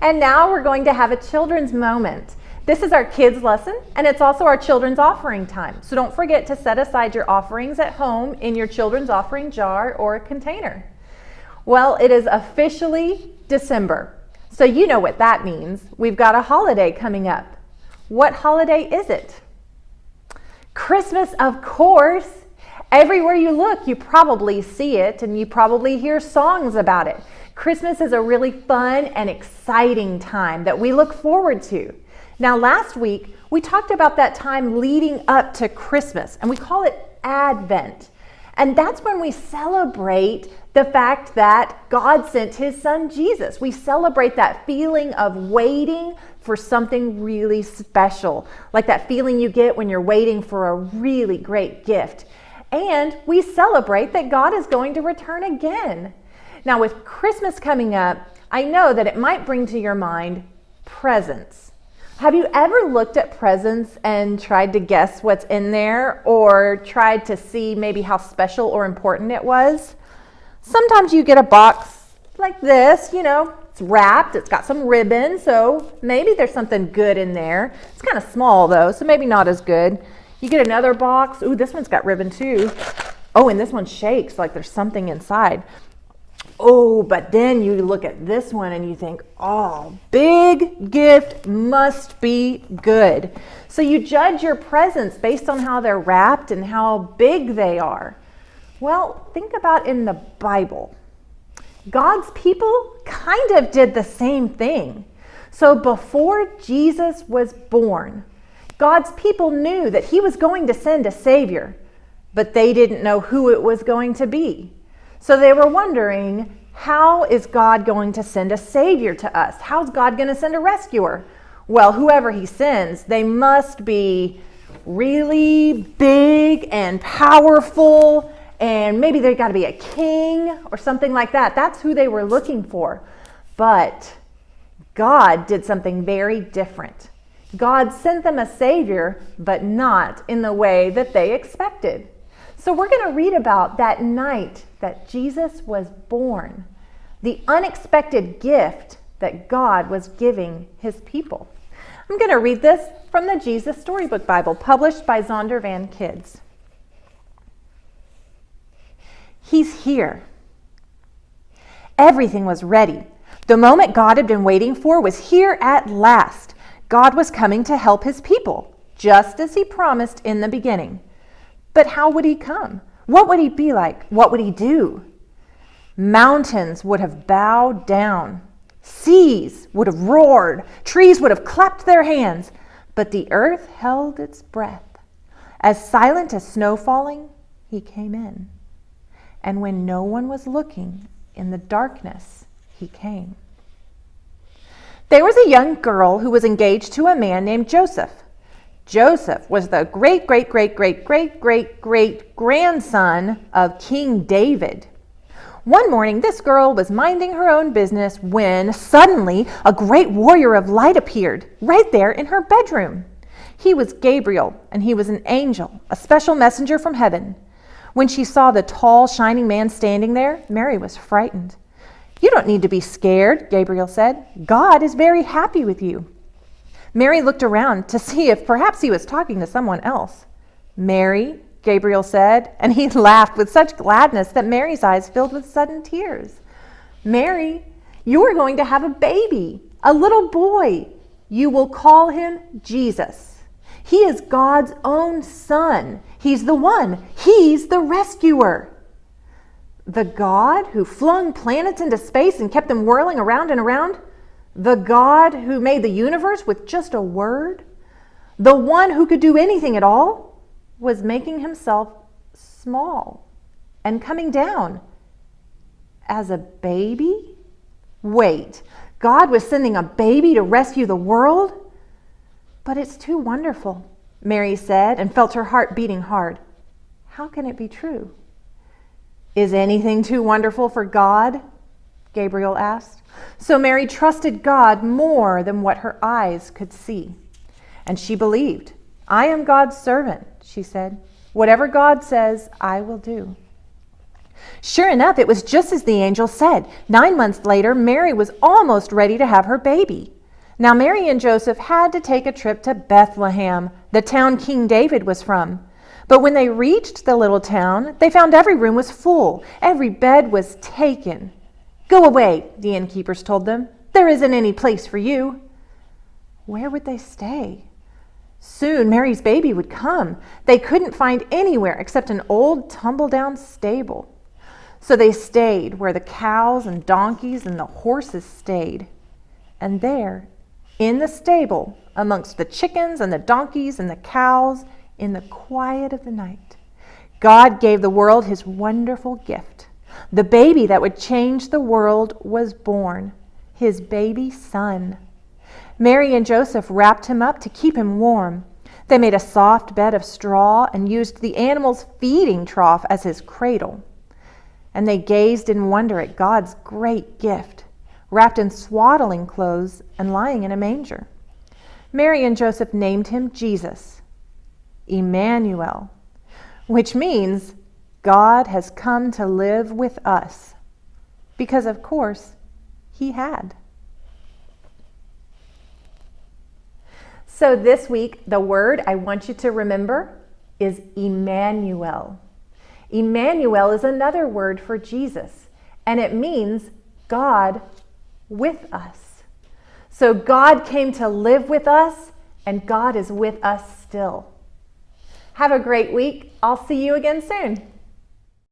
And now we're going to have a children's moment. This is our kids' lesson, and it's also our children's offering time. So don't forget to set aside your offerings at home in your children's offering jar or container. Well, it is officially December. So you know what that means. We've got a holiday coming up. What holiday is it? Christmas, of course. Everywhere you look, you probably see it, and you probably hear songs about it. Christmas is a really fun and exciting time that we look forward to. Now, last week, we talked about that time leading up to Christmas, and we call it Advent. And that's when we celebrate the fact that God sent his son Jesus. We celebrate that feeling of waiting for something really special, like that feeling you get when you're waiting for a really great gift. And we celebrate that God is going to return again. Now, with Christmas coming up, I know that it might bring to your mind presents. Have you ever looked at presents and tried to guess what's in there, or tried to see maybe how special or important it was? Sometimes you get a box like this, it's wrapped, it's got some ribbon, so maybe there's something good in there. It's kind of small though, so maybe not as good. You get another box. Ooh, this one's got ribbon too. Oh, and this one shakes like there's something inside. Oh, but then you look at this one and you think, oh, big gift, must be good. So you judge your presents based on how they're wrapped and how big they are. Well, think about in the Bible. God's people kind of did the same thing. So before Jesus was born, God's people knew that he was going to send a Savior, but they didn't know who it was going to be. So they were wondering, how is God going to send a Savior to us? How's God going to send a rescuer? Well, whoever he sends, they must be really big and powerful, and maybe they've got to be a king or something like that. That's who they were looking for. But God did something very different. God sent them a Savior, but not in the way that they expected. So we're going to read about that night that Jesus was born, the unexpected gift that God was giving his people. I'm going to read this from the Jesus Storybook Bible, published by Zondervan Kids. He's here. Everything was ready. The moment God had been waiting for was here at last. God was coming to help his people, just as he promised in the beginning. But how would he come? What would he be like? What would he do? Mountains would have bowed down. Seas would have roared. Trees would have clapped their hands. But the earth held its breath. As silent as snow falling, he came in. And when no one was looking, in the darkness, he came. There was a young girl who was engaged to a man named Joseph. Joseph was the great-great-great-great-great-great-grandson of King David. One morning, this girl was minding her own business when suddenly a great warrior of light appeared right there in her bedroom. He was Gabriel, and he was an angel, a special messenger from heaven. When she saw the tall, shining man standing there, Mary was frightened. "You don't need to be scared," Gabriel said. "God is very happy with you." Mary looked around to see if perhaps he was talking to someone else. "Mary," Gabriel said, and he laughed with such gladness that Mary's eyes filled with sudden tears. "Mary, you are going to have a baby, a little boy. You will call him Jesus. He is God's own son. He's the one. He's the rescuer." The God who flung planets into space and kept them whirling around and around? The God who made the universe with just a word? The one who could do anything at all? Was making himself small and coming down as a baby? Wait, God was sending a baby to rescue the world? But it's too wonderful, Mary said, and felt her heart beating hard. How can it be true? Is anything too wonderful for God? Gabriel asked. So Mary trusted God more than what her eyes could see. And she believed. "I am God's servant," she said. "Whatever God says, I will do." Sure enough, it was just as the angel said. 9 months later, Mary was almost ready to have her baby. Now, Mary and Joseph had to take a trip to Bethlehem, the town King David was from. But when they reached the little town, they found every room was full. Every bed was taken. "Go away," the innkeepers told them. "There isn't any place for you." Where would they stay? Soon Mary's baby would come. They couldn't find anywhere except an old tumble-down stable. So they stayed where the cows and donkeys and the horses stayed. And there, in the stable, amongst the chickens and the donkeys and the cows, in the quiet of the night, God gave the world his wonderful gift. The baby that would change the world was born, his baby son. Mary and Joseph wrapped him up to keep him warm. They made a soft bed of straw and used the animal's feeding trough as his cradle. And they gazed in wonder at God's great gift, wrapped in swaddling clothes and lying in a manger. Mary and Joseph named him Jesus, Emmanuel, which means God has come to live with us. Because, of course, he had. So this week, the word I want you to remember is Emmanuel. Emmanuel is another word for Jesus, and it means God with us. So God came to live with us, and God is with us still. Have a great week. I'll see you again soon.